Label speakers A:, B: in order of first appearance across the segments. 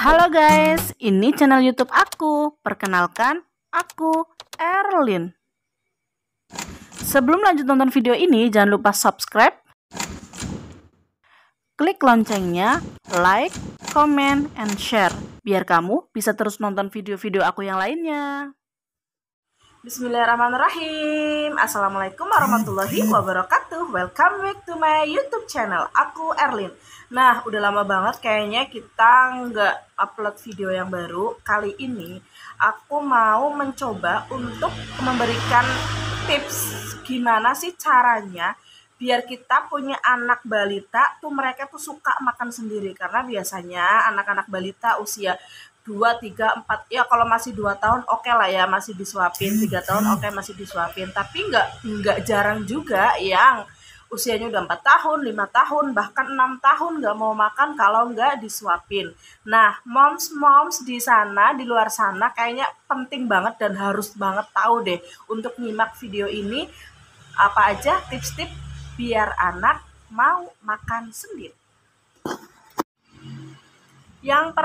A: Halo guys, ini channel YouTube aku. Perkenalkan, aku Erlin. Sebelum lanjut nonton video ini, jangan lupa subscribe, klik loncengnya, like, comment, and share, biar kamu bisa terus nonton video-video aku yang lainnya. Bismillahirrahmanirrahim. Assalamualaikum warahmatullahi wabarakatuh. Welcome back to my YouTube channel. Aku Erlin. Nah, udah lama banget kayaknya kita nggak upload video yang baru. Kali ini aku mau mencoba untuk memberikan tips gimana sih caranya biar kita punya anak balita tuh mereka tuh suka makan sendiri. Karena biasanya anak-anak balita usia 2, 3, 4, ya kalau masih 2 tahun oke lah ya masih disuapin, 3 tahun oke masih disuapin, tapi nggak jarang juga yang usianya udah 4 tahun, 5 tahun, bahkan 6 tahun nggak mau makan kalau nggak disuapin. Nah, moms di sana, di luar sana kayaknya penting banget dan harus banget tahu deh untuk nyimak video ini apa aja tips-tips biar anak mau makan sendiri. Yang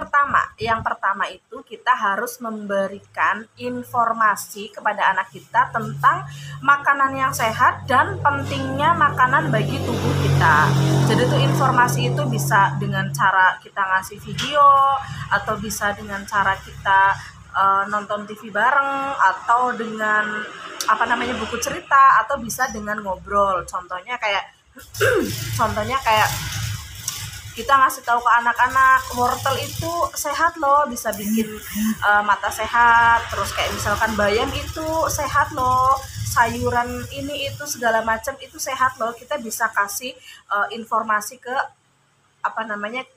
A: pertama itu kita harus memberikan informasi kepada anak kita tentang makanan yang sehat dan pentingnya makanan bagi tubuh kita. Jadi tuh informasi itu bisa dengan cara kita ngasih video, atau bisa dengan cara kita nonton TV bareng, atau dengan buku cerita, atau bisa dengan ngobrol. Contohnya kayak kita ngasih tahu ke anak-anak wortel itu sehat loh, bisa bikin mata sehat. Terus kayak misalkan bayam itu sehat loh, sayuran ini itu segala macam itu sehat loh. Kita bisa kasih informasi ke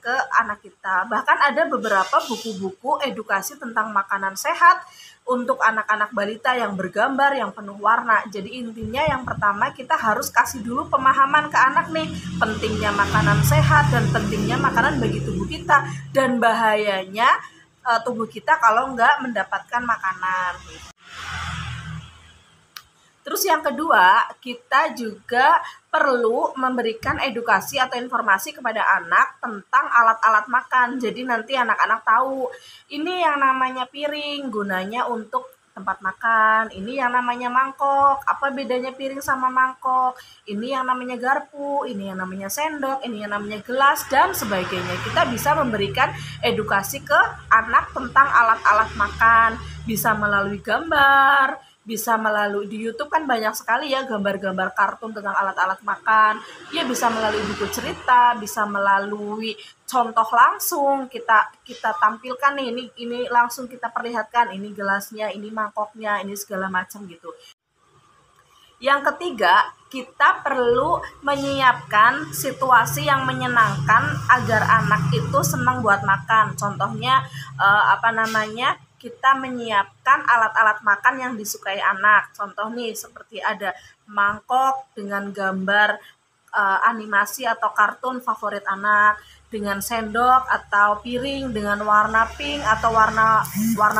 A: ke anak kita. Bahkan ada beberapa buku-buku edukasi tentang makanan sehat untuk anak-anak balita yang bergambar, yang penuh warna. Jadi intinya yang pertama kita harus kasih dulu pemahaman ke anak nih, pentingnya makanan sehat dan pentingnya makanan bagi tubuh kita, dan bahayanya tubuh kita kalau nggak mendapatkan makanan. Terus yang kedua, kita juga perlu memberikan edukasi atau informasi kepada anak tentang alat-alat makan. Jadi nanti anak-anak tahu, ini yang namanya piring, gunanya untuk tempat makan. Ini yang namanya mangkok, apa bedanya piring sama mangkok. Ini yang namanya garpu, ini yang namanya sendok, ini yang namanya gelas, dan sebagainya. Kita bisa memberikan edukasi ke anak tentang alat-alat makan. Bisa melalui gambar, bisa melalui di YouTube kan banyak sekali ya gambar-gambar kartun tentang alat-alat makan. Ya bisa melalui buku cerita, bisa melalui contoh langsung kita tampilkan nih, ini langsung kita perlihatkan, ini gelasnya, ini mangkoknya, ini segala macam gitu. Yang ketiga, kita perlu menyiapkan situasi yang menyenangkan agar anak itu senang buat makan. Contohnya kita menyiapkan alat-alat makan yang disukai anak. Contoh nih seperti ada mangkok dengan gambar animasi atau kartun favorit anak, dengan sendok atau piring dengan warna pink atau warna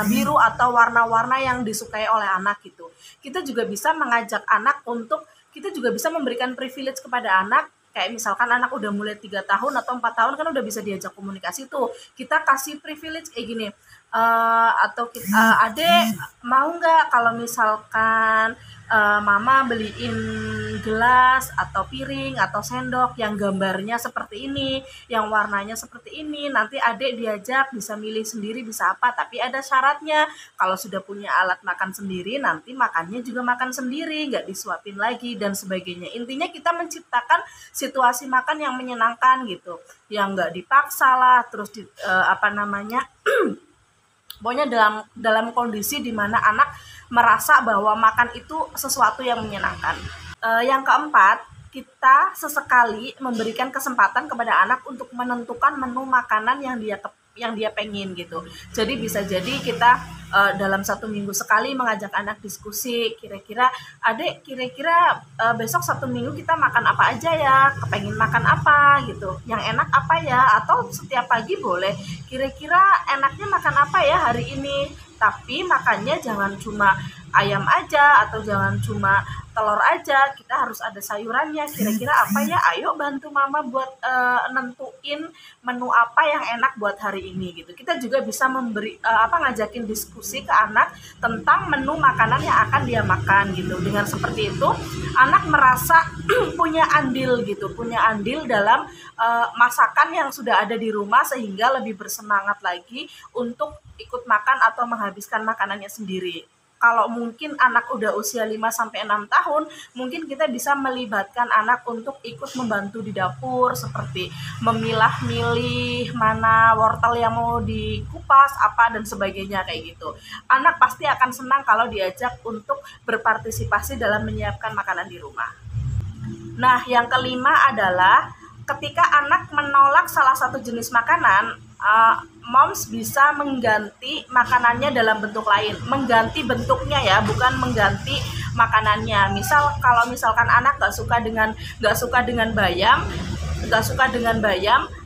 A: biru atau warna-warna yang disukai oleh anak gitu. Kita juga bisa mengajak anak kita juga bisa memberikan privilege kepada anak. Kayak misalkan anak udah mulai 3 tahun atau 4 tahun kan udah bisa diajak komunikasi tuh. Kita kasih privilege kayak gini. Adek mau nggak kalau misalkan mama beliin gelas atau piring atau sendok yang gambarnya seperti ini, yang warnanya seperti ini, nanti adek diajak bisa milih sendiri bisa apa, tapi ada syaratnya. Kalau sudah punya alat makan sendiri, nanti makannya juga makan sendiri, nggak disuapin lagi dan sebagainya. Intinya kita menciptakan situasi makan yang menyenangkan gitu, yang nggak dipaksa lah, terus pokoknya dalam kondisi di mana anak merasa bahwa makan itu sesuatu yang menyenangkan. Yang keempat, kita sesekali memberikan kesempatan kepada anak untuk menentukan menu makanan yang dia pengen gitu. Jadi bisa jadi kita dalam 1 minggu sekali mengajak anak diskusi, kira-kira besok 1 minggu kita makan apa aja ya, kepengen makan apa gitu, yang enak apa ya, atau setiap pagi boleh, kira-kira enaknya makan apa ya hari ini, tapi makannya jangan cuma ayam aja, atau jangan cuma telur aja, kita harus ada sayurannya. Kira-kira apa ya? Ayo bantu mama buat nentuin menu apa yang enak buat hari ini gitu. Kita juga bisa memberi ngajakin diskusi ke anak tentang menu makanan yang akan dia makan gitu. Dengan seperti itu anak merasa punya andil gitu, punya andil dalam masakan yang sudah ada di rumah, sehingga lebih bersemangat lagi untuk ikut makan atau menghabiskan makanannya sendiri. Kalau mungkin anak udah usia 5-6 tahun, mungkin kita bisa melibatkan anak untuk ikut membantu di dapur, seperti memilah-milih mana wortel yang mau dikupas, apa dan sebagainya kayak gitu. Anak pasti akan senang kalau diajak untuk berpartisipasi dalam menyiapkan makanan di rumah. Nah, yang kelima adalah ketika anak menolak salah satu jenis makanan, moms bisa mengganti makanannya dalam bentuk lain. Mengganti bentuknya ya, bukan mengganti makanannya. Misal kalau misalkan anak nggak suka dengan bayam,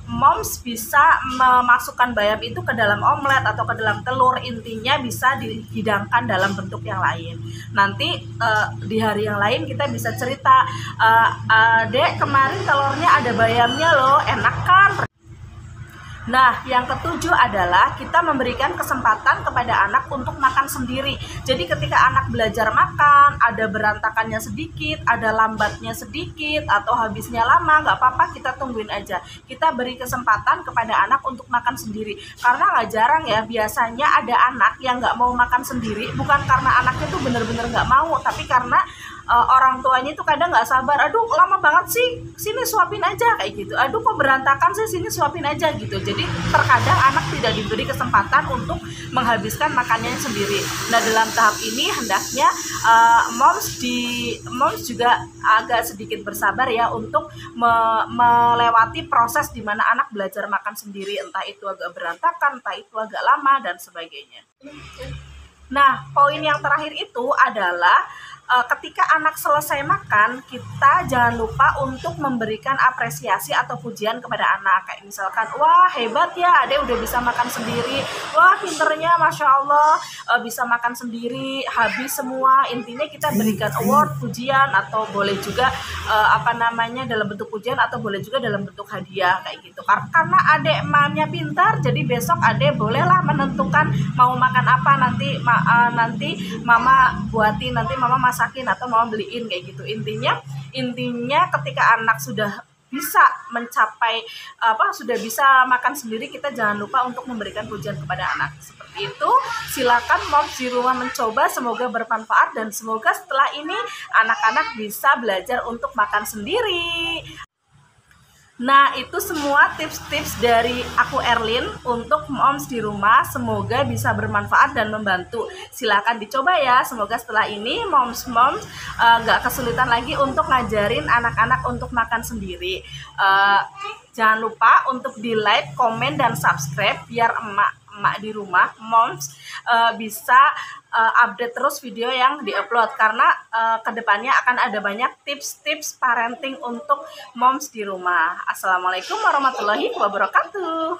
A: moms bisa memasukkan bayam itu ke dalam omelet atau ke dalam telur. Intinya bisa dihidangkan dalam bentuk yang lain. Nanti di hari yang lain kita bisa cerita, Dek, kemarin telurnya ada bayamnya loh, enak kan? Nah, yang ketujuh adalah kita memberikan kesempatan kepada anak untuk makan sendiri. Jadi ketika anak belajar makan, ada berantakannya sedikit, ada lambatnya sedikit, atau habisnya lama, nggak apa-apa, kita tungguin aja. Kita beri kesempatan kepada anak untuk makan sendiri. Karena nggak jarang ya, biasanya ada anak yang nggak mau makan sendiri, bukan karena anaknya tuh bener-bener nggak mau, tapi karena orang tuanya itu kadang nggak sabar, aduh lama banget sih, sini suapin aja kayak gitu, aduh kok berantakan sih, sini suapin aja gitu. Jadi terkadang anak tidak diberi kesempatan untuk menghabiskan makanannya sendiri. Nah, dalam tahap ini hendaknya moms juga agak sedikit bersabar ya untuk melewati proses di mana anak belajar makan sendiri, entah itu agak berantakan, entah itu agak lama dan sebagainya. Nah, poin yang terakhir itu adalah ketika anak selesai makan, kita jangan lupa untuk memberikan apresiasi atau pujian kepada anak. Kayak misalkan, wah hebat ya, adek udah bisa makan sendiri, wah pinternya Masya Allah, bisa makan sendiri, habis semua. Intinya kita berikan award, pujian, atau boleh juga dalam bentuk pujian, atau boleh juga dalam bentuk hadiah kayak gitu. Karena adek mamanya pintar, jadi besok adek bolehlah menentukan mau makan apa, nanti mama buatin, nanti mama masakin, atau mama beliin kayak gitu. Intinya ketika anak sudah bisa mencapai sudah bisa makan sendiri, kita jangan lupa untuk memberikan pujian kepada anak. Seperti itu, silakan moms di rumah mencoba, semoga bermanfaat dan semoga setelah ini anak-anak bisa belajar untuk makan sendiri. Nah, itu semua tips-tips dari aku Erlin untuk moms di rumah. Semoga bisa bermanfaat dan membantu. Silakan dicoba ya. Semoga setelah ini moms gak kesulitan lagi untuk ngajarin anak-anak untuk makan sendiri. Jangan lupa untuk di like, komen, dan subscribe biar emak di rumah, moms bisa update terus video yang diupload, karena kedepannya akan ada banyak tips-tips parenting untuk moms di rumah. Assalamualaikum warahmatullahi wabarakatuh.